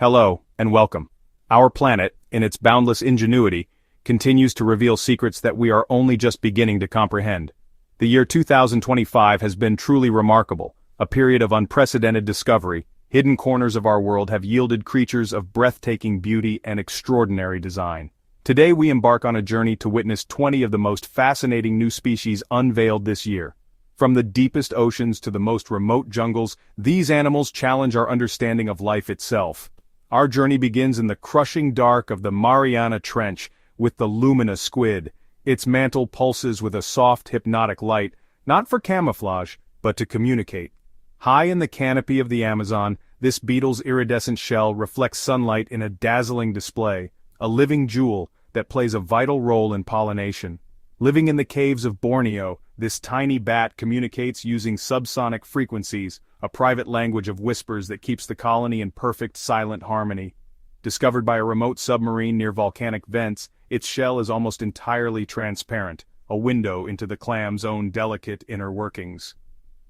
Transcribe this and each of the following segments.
Hello, and welcome. Our planet, in its boundless ingenuity, continues to reveal secrets that we are only just beginning to comprehend. The year 2025 has been truly remarkable, a period of unprecedented discovery. Hidden corners of our world have yielded creatures of breathtaking beauty and extraordinary design. Today we embark on a journey to witness 20 of the most fascinating new species unveiled this year. From the deepest oceans to the most remote jungles, these animals challenge our understanding of life itself. Our journey begins in the crushing dark of the Mariana Trench with the luminous squid. Its mantle pulses with a soft, hypnotic light, not for camouflage, but to communicate. High in the canopy of the Amazon, this beetle's iridescent shell reflects sunlight in a dazzling display, a living jewel that plays a vital role in pollination. Living in the caves of Borneo, this tiny bat communicates using subsonic frequencies, a private language of whispers that keeps the colony in perfect silent harmony. Discovered by a remote submarine near volcanic vents, its shell is almost entirely transparent, a window into the clam's own delicate inner workings.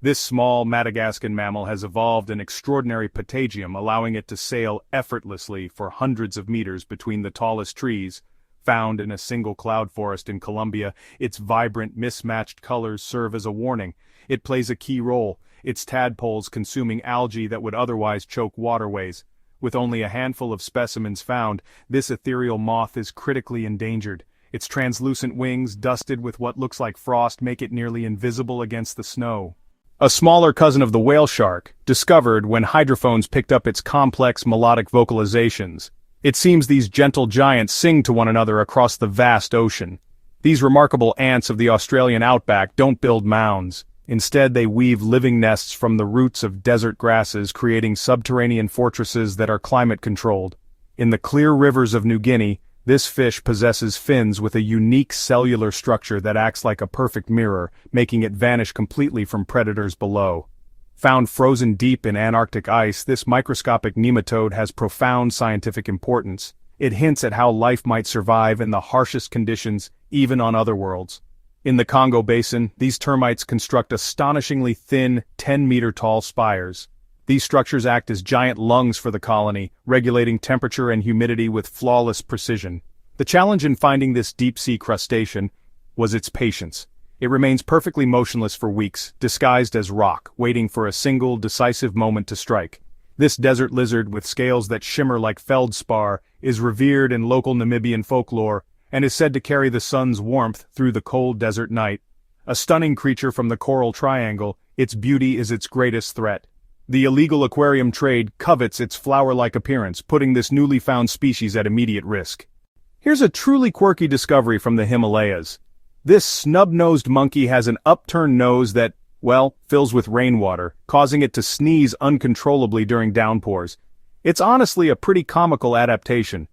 This small Madagascan mammal has evolved an extraordinary patagium, allowing it to sail effortlessly for hundreds of meters between the tallest trees. Found in a single cloud forest in Colombia, its vibrant, mismatched colors serve as a warning. It plays a key role, its tadpoles consuming algae that would otherwise choke waterways. With only a handful of specimens found, this ethereal moth is critically endangered. Its translucent wings, dusted with what looks like frost, make it nearly invisible against the snow. A smaller cousin of the whale shark, discovered when hydrophones picked up its complex melodic vocalizations. It seems these gentle giants sing to one another across the vast ocean. These remarkable ants of the Australian outback don't build mounds. Instead, they weave living nests from the roots of desert grasses, creating subterranean fortresses that are climate-controlled. In the clear rivers of New Guinea, this fish possesses fins with a unique cellular structure that acts like a perfect mirror, making it vanish completely from predators below. Found frozen deep in Antarctic ice, this microscopic nematode has profound scientific importance. It hints at how life might survive in the harshest conditions, even on other worlds. In the Congo Basin, these termites construct astonishingly thin, 10-meter-tall spires. These structures act as giant lungs for the colony, regulating temperature and humidity with flawless precision. The challenge in finding this deep-sea crustacean was its patience. It remains perfectly motionless for weeks, disguised as rock, waiting for a single, decisive moment to strike. This desert lizard with scales that shimmer like feldspar is revered in local Namibian folklore and is said to carry the sun's warmth through the cold desert night. A stunning creature from the Coral Triangle, its beauty is its greatest threat. The illegal aquarium trade covets its flower-like appearance, putting this newly found species at immediate risk. Here's a truly quirky discovery from the Himalayas. This snub-nosed monkey has an upturned nose that, well, fills with rainwater, causing it to sneeze uncontrollably during downpours. It's honestly a pretty comical adaptation.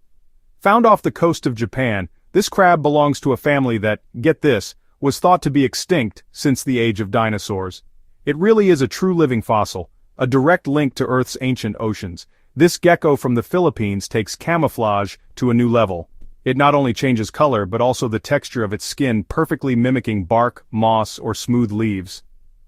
Found off the coast of Japan, this crab belongs to a family that, get this, was thought to be extinct since the age of dinosaurs. It really is a true living fossil, a direct link to Earth's ancient oceans. This gecko from the Philippines takes camouflage to a new level. It not only changes color but also the texture of its skin, perfectly mimicking bark, moss, or smooth leaves.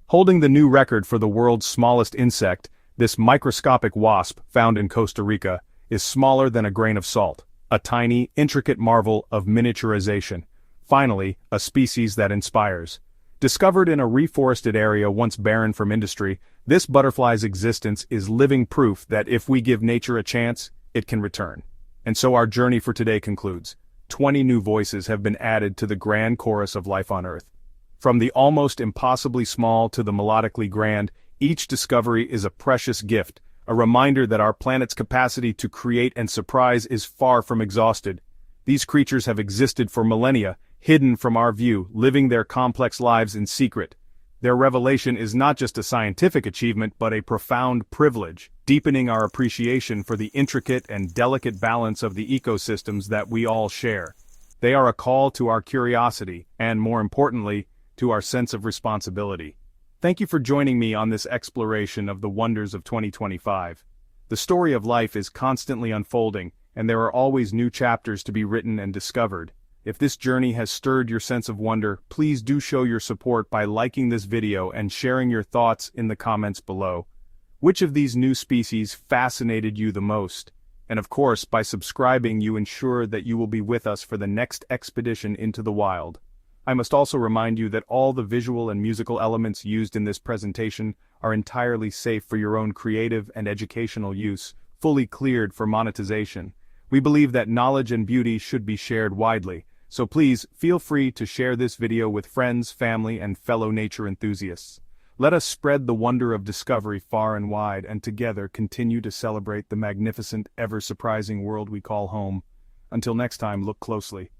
Holding the new record for the world's smallest insect, this microscopic wasp, found in Costa Rica, is smaller than a grain of salt, a tiny, intricate marvel of miniaturization. Finally, a species that inspires. Discovered in a reforested area once barren from industry, this butterfly's existence is living proof that if we give nature a chance, it can return. And so our journey for today concludes. 20 new voices have been added to the grand chorus of life on Earth. From the almost impossibly small to the melodically grand, each discovery is a precious gift, a reminder that our planet's capacity to create and surprise is far from exhausted. These creatures have existed for millennia, hidden from our view, living their complex lives in secret. Their revelation is not just a scientific achievement but a profound privilege, deepening our appreciation for the intricate and delicate balance of the ecosystems that we all share. They are a call to our curiosity and, more importantly, to our sense of responsibility. Thank you for joining me on this exploration of the wonders of 2025. The story of life is constantly unfolding, and there are always new chapters to be written and discovered. If this journey has stirred your sense of wonder, please do show your support by liking this video and sharing your thoughts in the comments below. Which of these new species fascinated you the most? And of course, by subscribing you ensure that you will be with us for the next expedition into the wild. I must also remind you that all the visual and musical elements used in this presentation are entirely safe for your own creative and educational use, fully cleared for monetization. We believe that knowledge and beauty should be shared widely, so please feel free to share this video with friends, family, and fellow nature enthusiasts. Let us spread the wonder of discovery far and wide and together continue to celebrate the magnificent, ever-surprising world we call home. Until next time, look closely.